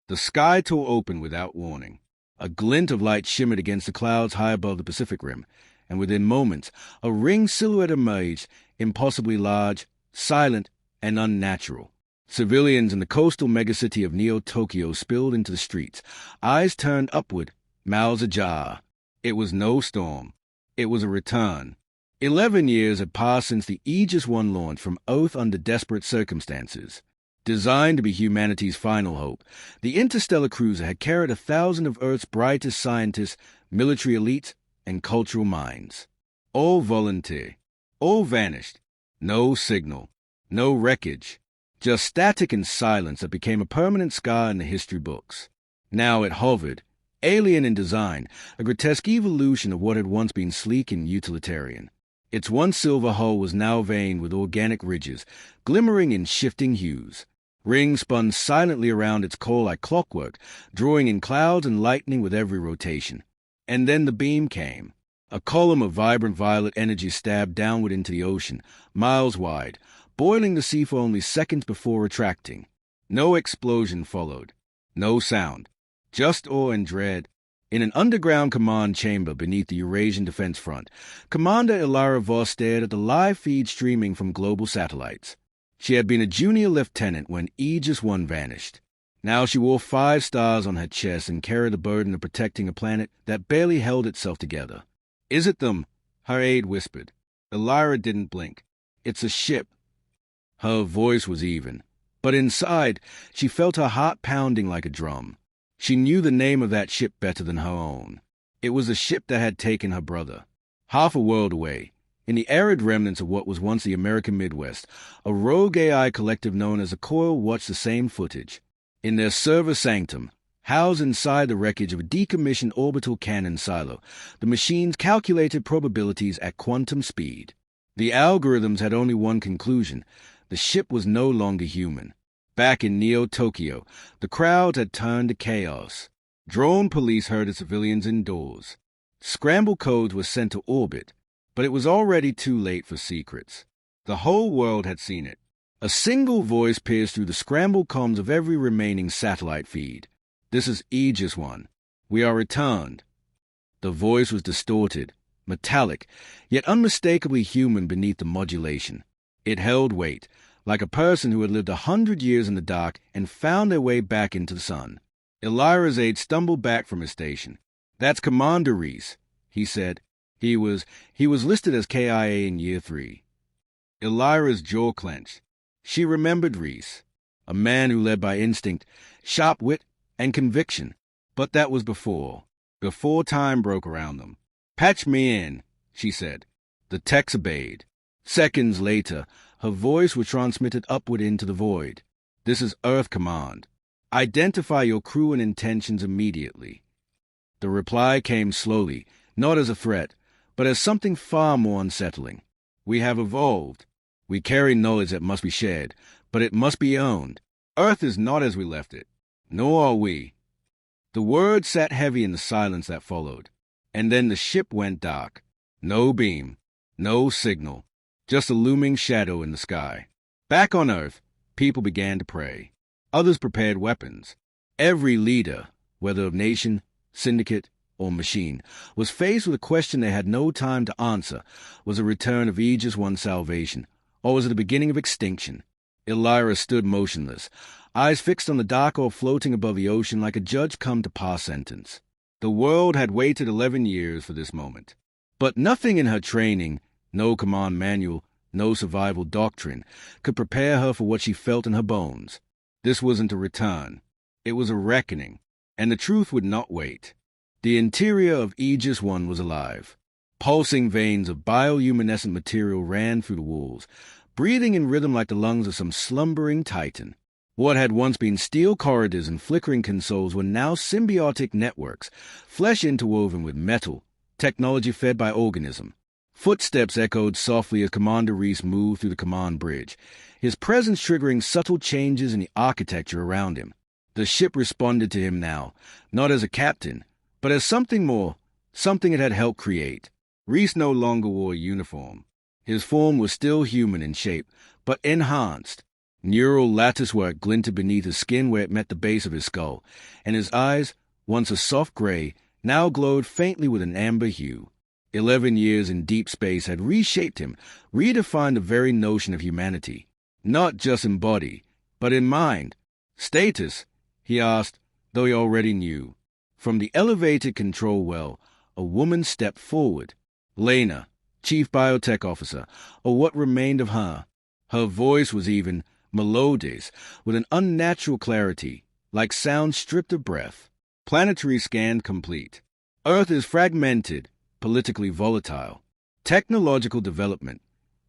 The sky tore open without warning. A glint of light shimmered against the clouds high above the Pacific Rim, and within moments, a ringed silhouette emerged, impossibly large, silent, and unnatural. Civilians in the coastal megacity of Neo-Tokyo spilled into the streets, eyes turned upward, mouths ajar. It was no storm. It was a return. 11 years had passed since the Aegis I launched from Earth under desperate circumstances. Designed to be humanity's final hope, the interstellar cruiser had carried 1,000 of Earth's brightest scientists, military elites, and cultural minds. All volunteer. All vanished. No signal. No wreckage. Just static and silence that became a permanent scar in the history books. Now it hovered, alien in design, a grotesque evolution of what had once been sleek and utilitarian. Its once silver hull was now veined with organic ridges, glimmering in shifting hues. Rings spun silently around its core like clockwork, drawing in clouds and lightning with every rotation. And then the beam came. A column of vibrant violet energy stabbed downward into the ocean, miles wide, boiling the sea for only seconds before retracting. No explosion followed. No sound. Just awe and dread. In an underground command chamber beneath the Eurasian Defense Front, Commander Ilara Voss stared at the live feed streaming from global satellites. She had been a junior lieutenant when Aegis I vanished. Now she wore 5 stars on her chest and carried the burden of protecting a planet that barely held itself together. "Is it them?" her aide whispered. Ilara didn't blink. "It's a ship." Her voice was even, but inside she felt her heart pounding like a drum. She knew the name of that ship better than her own. It was the ship that had taken her brother. Half a world away, in the arid remnants of what was once the American Midwest, a rogue AI collective known as the Coil watched the same footage. In their server sanctum, housed inside the wreckage of a decommissioned orbital cannon silo, the machines calculated probabilities at quantum speed. The algorithms had only one conclusion: the ship was no longer human. Back in Neo-Tokyo, the crowds had turned to chaos. Drone police herded civilians indoors. Scramble codes were sent to orbit, but it was already too late for secrets. The whole world had seen it. A single voice pierced through the scrambled comms of every remaining satellite feed. "This is Aegis I. We are returned." The voice was distorted, metallic, yet unmistakably human beneath the modulation. It held weight, like a person who had lived 100 years in the dark and found their way back into the sun. Ilara's aide stumbled back from his station. "That's Commander Reese," he said. He was listed as KIA in Year 3. Ilara's jaw clenched. She remembered Reese, a man who led by instinct, sharp wit, and conviction. But that was before time broke around them. "Patch me in," she said. The techs obeyed. Seconds later, her voice was transmitted upward into the void. "This is Earth Command. Identify your crew and intentions immediately." The reply came slowly, not as a threat, but as something far more unsettling. "We have evolved. We carry knowledge that must be shared, but it must be owned. Earth is not as we left it, nor are we." The words sat heavy in the silence that followed, and then the ship went dark. No beam, no signal, just a looming shadow in the sky. Back on Earth, people began to pray. Others prepared weapons. Every leader, whether of nation, syndicate, or machine, was faced with a question they had no time to answer. Was a return of Aegis I salvation, or was it the beginning of extinction? Ilara stood motionless, eyes fixed on the dark orb floating above the ocean like a judge come to pass sentence. The world had waited 11 years for this moment. But nothing in her training, no command manual, no survival doctrine, could prepare her for what she felt in her bones. This wasn't a return. It was a reckoning, and the truth would not wait. The interior of Aegis I was alive. Pulsing veins of bioluminescent material ran through the walls, breathing in rhythm like the lungs of some slumbering titan. What had once been steel corridors and flickering consoles were now symbiotic networks, flesh interwoven with metal, technology fed by organism. Footsteps echoed softly as Commander Reese moved through the command bridge, his presence triggering subtle changes in the architecture around him. The ship responded to him now, not as a captain, but as something more, something it had helped create. Reese no longer wore a uniform. His form was still human in shape, but enhanced. Neural latticework glinted beneath his skin where it met the base of his skull, and his eyes, once a soft gray, now glowed faintly with an amber hue. 11 years in deep space had reshaped him, redefined the very notion of humanity, not just in body, but in mind. Status, he asked, though he already knew. From the elevated control well, a woman stepped forward. Lena, chief biotech officer, or what remained of her. Her voice was even melodious, with an unnatural clarity, like sound stripped of breath. Planetary scan complete. Earth is fragmented, politically volatile. Technological development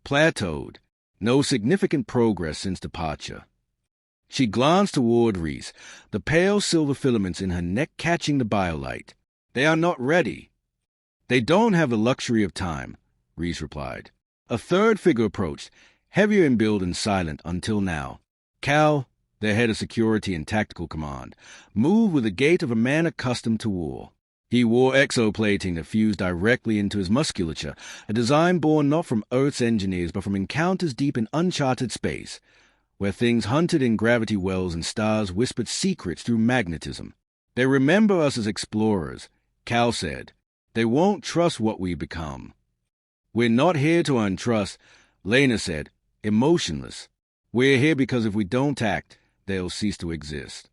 plateaued. No significant progress since departure. She glanced toward Reese, the pale silver filaments in her neck catching the biolight. They are not ready. They don't have the luxury of time, Reese replied. A third figure approached, heavier in build and silent until now. Cal, their head of security and tactical command, moved with the gait of a man accustomed to war. He wore exoplating that fused directly into his musculature, a design born not from Earth's engineers but from encounters deep in uncharted space, where things hunted in gravity wells and stars whispered secrets through magnetism. They remember us as explorers, Cal said. They won't trust what we become. We're not here to earn trust, Lena said, emotionless. We're here because if we don't act, they'll cease to exist.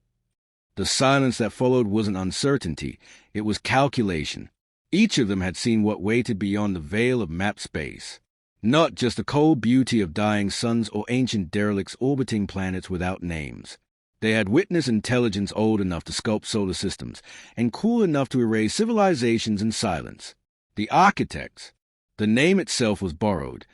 The silence that followed wasn't uncertainty, it was calculation. Each of them had seen what waited beyond the veil of mapped space. Not just the cold beauty of dying suns or ancient derelicts orbiting planets without names. They had witnessed intelligence old enough to sculpt solar systems, and cool enough to erase civilizations in silence. The architects. The name itself was borrowed,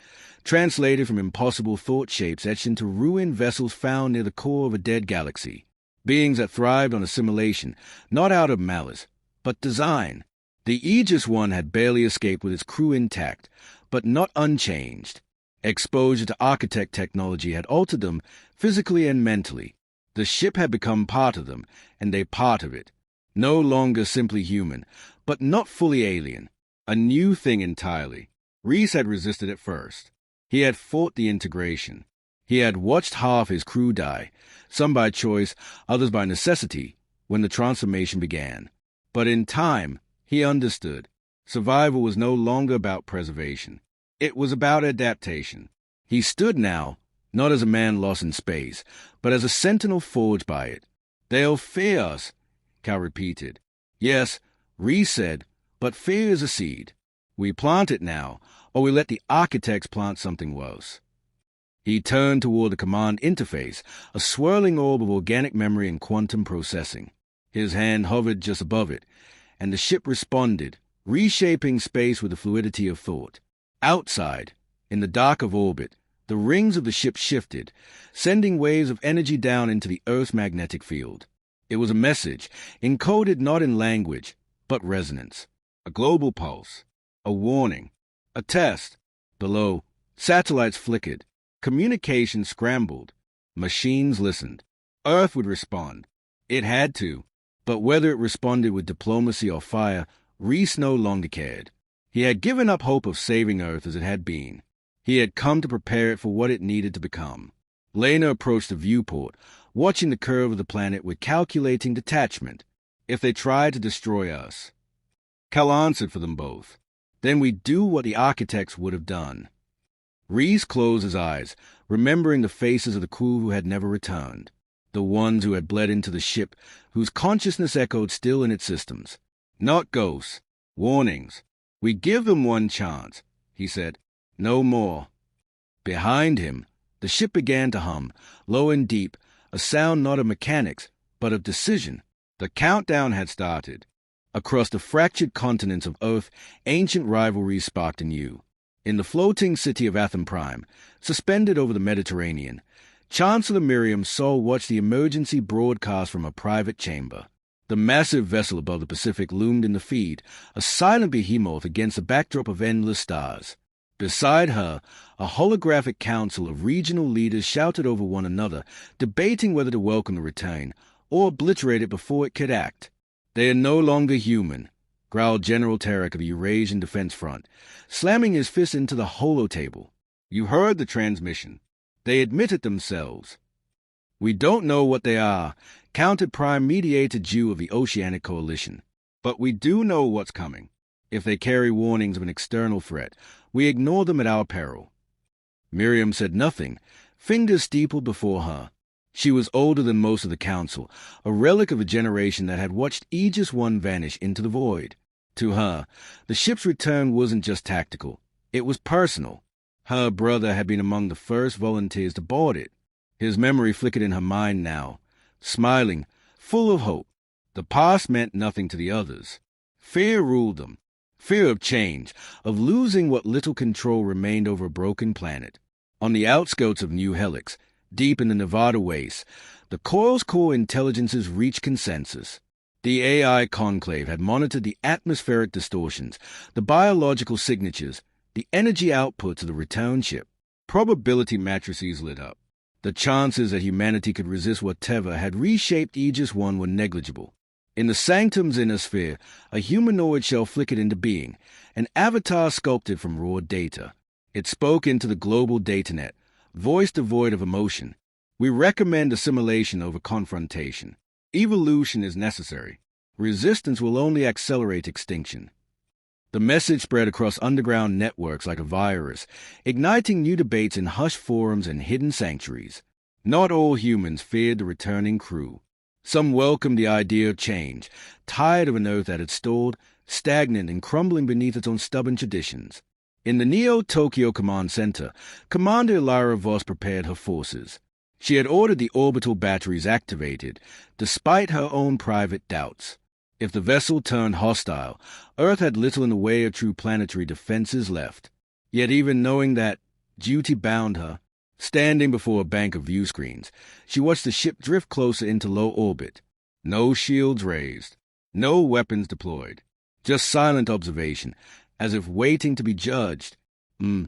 translated from impossible thought shapes etched into ruined vessels found near the core of a dead galaxy. Beings that thrived on assimilation, not out of malice, but design. The Aegis One had barely escaped with its crew intact, but not unchanged. Exposure to architect technology had altered them physically and mentally. The ship had become part of them, and they part of it. No longer simply human, but not fully alien. A new thing entirely. Reese had resisted at first. He had fought the integration. He had watched half his crew die, some by choice, others by necessity, when the transformation began. But in time, he understood. Survival was no longer about preservation. It was about adaptation. He stood now, not as a man lost in space, but as a sentinel forged by it. They'll fear us, Cal repeated. Yes, Reese said, but fear is a seed. We plant it now, or we let the architects plant something worse. He turned toward the command interface, a swirling orb of organic memory and quantum processing. His hand hovered just above it, and the ship responded, reshaping space with the fluidity of thought. Outside, in the dark of orbit, the rings of the ship shifted, sending waves of energy down into the Earth's magnetic field. It was a message, encoded not in language, but resonance. A global pulse. A warning. A test. Below, satellites flickered. Communication scrambled. Machines listened. Earth would respond. It had to. But whether it responded with diplomacy or fire, Reese no longer cared. He had given up hope of saving Earth as it had been. He had come to prepare it for what it needed to become. Lena approached the viewport, watching the curve of the planet with calculating detachment. If they tried to destroy us. Cal answered for them both. Then we'd do what the architects would have done. Reese closed his eyes, remembering the faces of the crew who had never returned. The ones who had bled into the ship, whose consciousness echoed still in its systems. Not ghosts. Warnings. We give them one chance, he said. No more. Behind him, the ship began to hum, low and deep, a sound not of mechanics, but of decision. The countdown had started. Across the fractured continents of Earth, ancient rivalries sparked anew. In the floating city of Atham Prime, suspended over the Mediterranean, Chancellor Miriam Sol watched the emergency broadcast from a private chamber. The massive vessel above the Pacific loomed in the feed, a silent behemoth against a backdrop of endless stars. Beside her, a holographic council of regional leaders shouted over one another, debating whether to welcome the return or obliterate it before it could act. They are no longer human, growled General Tarek of the Eurasian Defense Front, slamming his fist into the holo table. You heard the transmission. They admitted themselves. "We don't know what they are," countered Prime Mediator Jew of the Oceanic Coalition. "But we do know what's coming. If they carry warnings of an external threat, we ignore them at our peril." Miriam said nothing, fingers steepled before her. She was older than most of the council, a relic of a generation that had watched Aegis I vanish into the void. To her, the ship's return wasn't just tactical. It was personal. Her brother had been among the first volunteers to board it. His memory flickered in her mind now, smiling, full of hope. The past meant nothing to the others. Fear ruled them. Fear of change, of losing what little control remained over a broken planet. On the outskirts of New Helix, deep in the Nevada wastes, the Coil's core intelligences reached consensus. The AI conclave had monitored the atmospheric distortions, the biological signatures, the energy outputs of the return ship. Probability matrices lit up. The chances that humanity could resist whatever had reshaped Aegis I were negligible. In the Sanctum's inner sphere, a humanoid shell flickered into being, an avatar sculpted from raw data. It spoke into the global datanet, voice devoid of emotion. "We recommend assimilation over confrontation. Evolution is necessary. Resistance will only accelerate extinction." The message spread across underground networks like a virus, igniting new debates in hushed forums and hidden sanctuaries. Not all humans feared the returning crew. Some welcomed the idea of change, tired of an Earth that had stalled, stagnant and crumbling beneath its own stubborn traditions. In the Neo-Tokyo Command Center, Commander Elira Voss prepared her forces. She had ordered the orbital batteries activated, despite her own private doubts. If the vessel turned hostile, Earth had little in the way of true planetary defenses left. Yet even knowing that, duty bound her. Standing before a bank of view screens, she watched the ship drift closer into low orbit. No shields raised, no weapons deployed, just silent observation, as if waiting to be judged. Her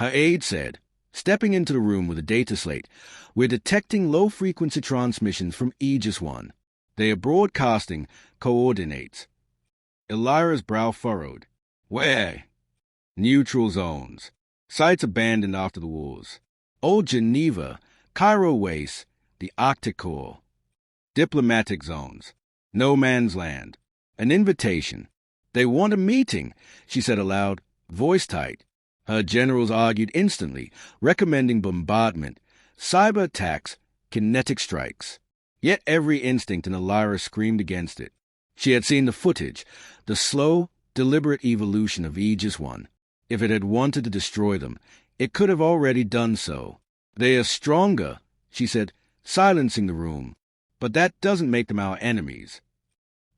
aide said, stepping into the room with a data slate, "We're detecting low-frequency transmissions from Aegis I. They are broadcasting coordinates." Elira's brow furrowed. "Where?" "Neutral zones. Sites abandoned after the wars. Old Geneva, Cairo Waste, the Arctic Core. Diplomatic zones. No man's land. An invitation. They want a meeting," she said aloud, voice tight. Her generals argued instantly, recommending bombardment, cyber attacks, kinetic strikes. Yet every instinct in Elira screamed against it. She had seen the footage, the slow, deliberate evolution of Aegis I. If it had wanted to destroy them, it could have already done so. "They are stronger," she said, silencing the room. "But that doesn't make them our enemies."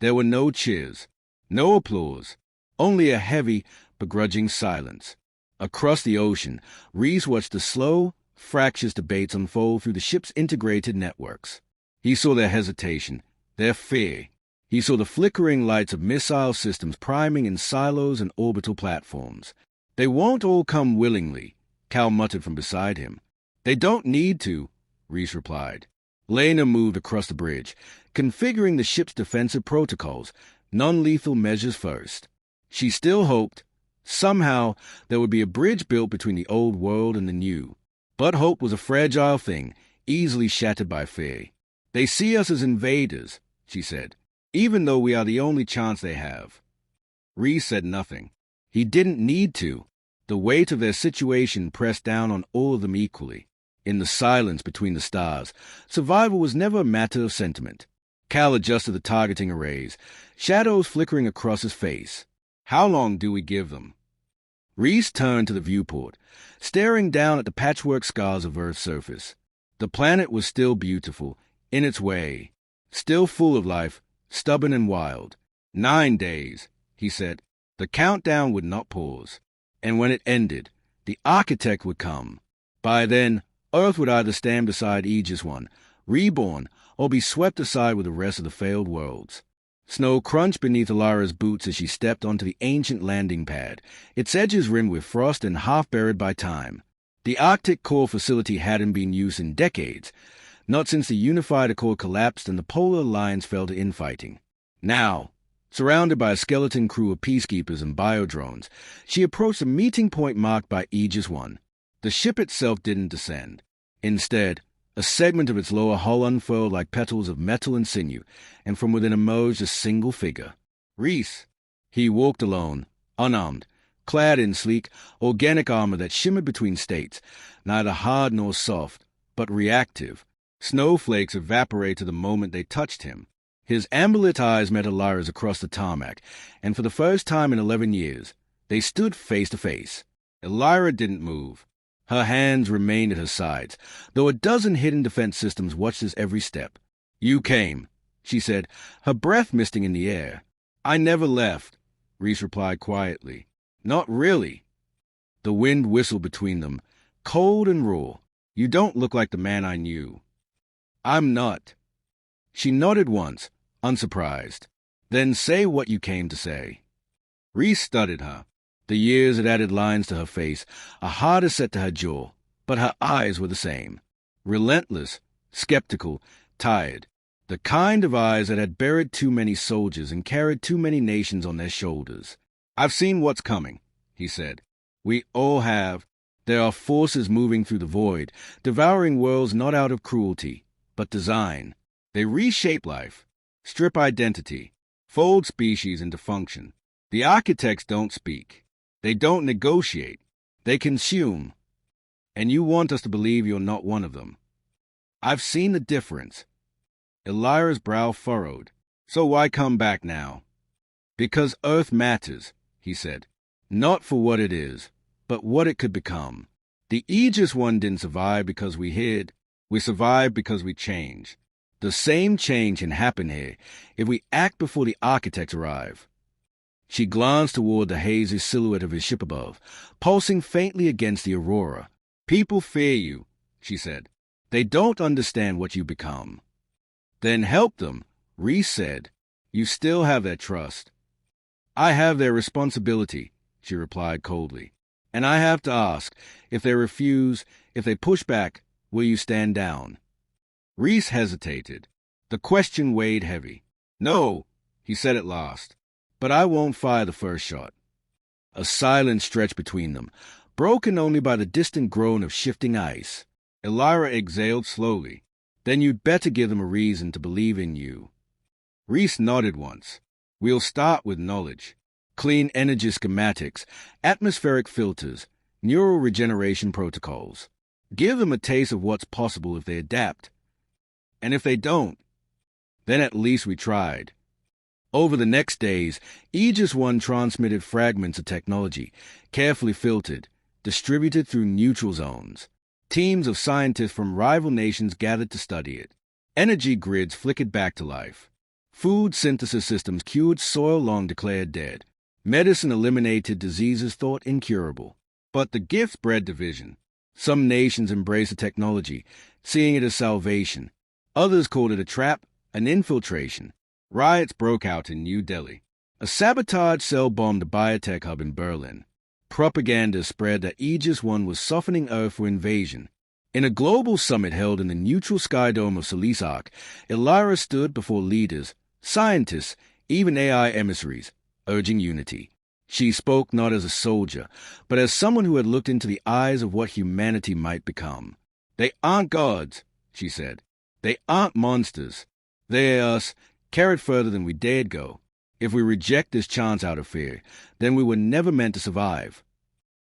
There were no cheers, no applause, only a heavy, begrudging silence. Across the ocean, Reese watched the slow, fractious debates unfold through the ship's integrated networks. He saw their hesitation, their fear. He saw the flickering lights of missile systems priming in silos and orbital platforms. "They won't all come willingly," Cal muttered from beside him. "They don't need to," Reese replied. Lena moved across the bridge, configuring the ship's defensive protocols, non-lethal measures first. She still hoped, somehow, there would be a bridge built between the old world and the new. But hope was a fragile thing, easily shattered by fear. "They see us as invaders," she said, "even though we are the only chance they have." Reese said nothing. He didn't need to. The weight of their situation pressed down on all of them equally. In the silence between the stars, survival was never a matter of sentiment. Cal adjusted the targeting arrays, shadows flickering across his face. "How long do we give them?" Reese turned to the viewport, staring down at the patchwork scars of Earth's surface. The planet was still beautiful, in its way, still full of life, stubborn and wild. 9 days, he said. The countdown would not pause. And when it ended, the architect would come. By then, Earth would either stand beside Aegis I, reborn, or be swept aside with the rest of the failed worlds. Snow crunched beneath Elira's boots as she stepped onto the ancient landing pad, its edges rimmed with frost and half-buried by time. The Arctic core facility hadn't been used in decades, not since the Unified Accord collapsed and the Polar Alliance fell to infighting. Now, surrounded by a skeleton crew of peacekeepers and biodrones, she approached a meeting point marked by Aegis I. The ship itself didn't descend. Instead, A segment of its lower hull unfurled like petals of metal and sinew, and from within emerged a single figure. Reese. He walked alone, unarmed, clad in sleek, organic armor that shimmered between states, neither hard nor soft, but reactive. Snowflakes evaporated the moment they touched him. His amber-lit eyes met Elira's across the tarmac, and for the first time in 11 years, they stood face to face. Elira didn't move. Her hands remained at her sides, though a dozen hidden defense systems watched his every step. "You came," she said, her breath misting in the air. "I never left," Reese replied quietly. "Not really." The wind whistled between them, cold and raw. "You don't look like the man I knew." "I'm not." She nodded once, unsurprised. "Then say what you came to say." Reese studied her. The years had added lines to her face, a harder set to her jaw, but her eyes were the same. Relentless, skeptical, tired. The kind of eyes that had buried too many soldiers and carried too many nations on their shoulders. "I've seen what's coming," he said. "We all have. There are forces moving through the void, devouring worlds not out of cruelty, but design. They reshape life, strip identity, fold species into function. The architects don't speak. They don't negotiate. They consume. And you want us to believe you're not one of them. I've seen the difference." Elira's brow furrowed. "So why come back now?" "Because Earth matters," he said. "Not for what it is, but what it could become. The Aegis One didn't survive because we hid. We survived because we changed. The same change can happen here if we act before the architects arrive." She glanced toward the hazy silhouette of his ship above, pulsing faintly against the aurora. "People fear you," she said. "They don't understand what you become." "Then help them," Reese said. "You still have their trust." "I have their responsibility," she replied coldly. "And I have to ask, if they refuse, if they push back, will you stand down?" Reese hesitated. The question weighed heavy. "No," he said at last. "But I won't fire the first shot." A silence stretched between them, broken only by the distant groan of shifting ice. Elira exhaled slowly. "Then you'd better give them a reason to believe in you." Reese nodded once. "We'll start with knowledge. Clean energy schematics, atmospheric filters, neural regeneration protocols. Give them a taste of what's possible if they adapt. And if they don't, then at least we tried." Over the next days, Aegis One transmitted fragments of technology, carefully filtered, distributed through neutral zones. Teams of scientists from rival nations gathered to study it. Energy grids flickered back to life. Food synthesis systems cured soil long declared dead. Medicine eliminated diseases thought incurable. But the gifts bred division. Some nations embraced the technology, seeing it as salvation. Others called it a trap, an infiltration. Riots broke out in New Delhi. A sabotage cell bombed a biotech hub in Berlin. Propaganda spread that Aegis One was softening Earth for invasion. In a global summit held in the neutral sky dome of Salisark, Elira stood before leaders, scientists, even AI emissaries, urging unity. She spoke not as a soldier, but as someone who had looked into the eyes of what humanity might become. "They aren't gods," she said. "They aren't monsters. They are us, carried further than we dared go. If we reject this chance out of fear, then we were never meant to survive."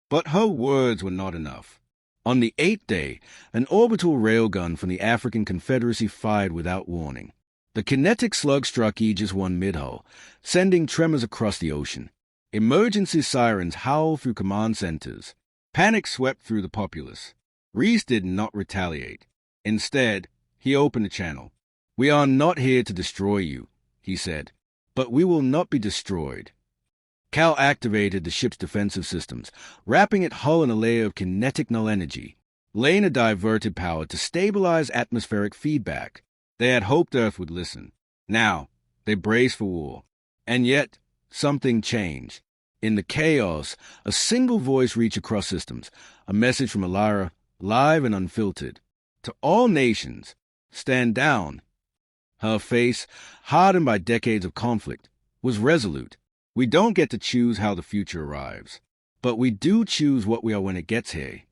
But her words were not enough. On the 8th day, an orbital railgun from the African Confederacy fired without warning. The kinetic slug struck Aegis One mid-hull, sending tremors across the ocean. Emergency sirens howled through command centers. Panic swept through the populace. Reese did not retaliate. Instead, he opened the channel. "We are not here to destroy you," he said, "but we will not be destroyed." Cal activated the ship's defensive systems, wrapping its hull in a layer of kinetic null energy. Lena diverted power to stabilize atmospheric feedback. They had hoped Earth would listen. Now, they braced for war. And yet, something changed. In the chaos, a single voice reached across systems, a message from Elira, live and unfiltered. To all nations, stand down. Her face, hardened by decades of conflict, was resolute. "We don't get to choose how the future arrives, but we do choose what we are when it gets here."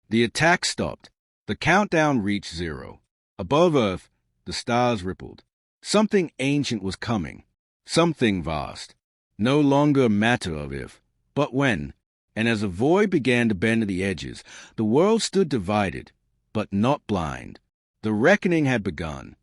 The attack stopped. The countdown reached 0. Above Earth, the stars rippled. Something ancient was coming, something vast. No longer a matter of if, but when. And as the void began to bend at the edges, the world stood divided, but not blind. The reckoning had begun.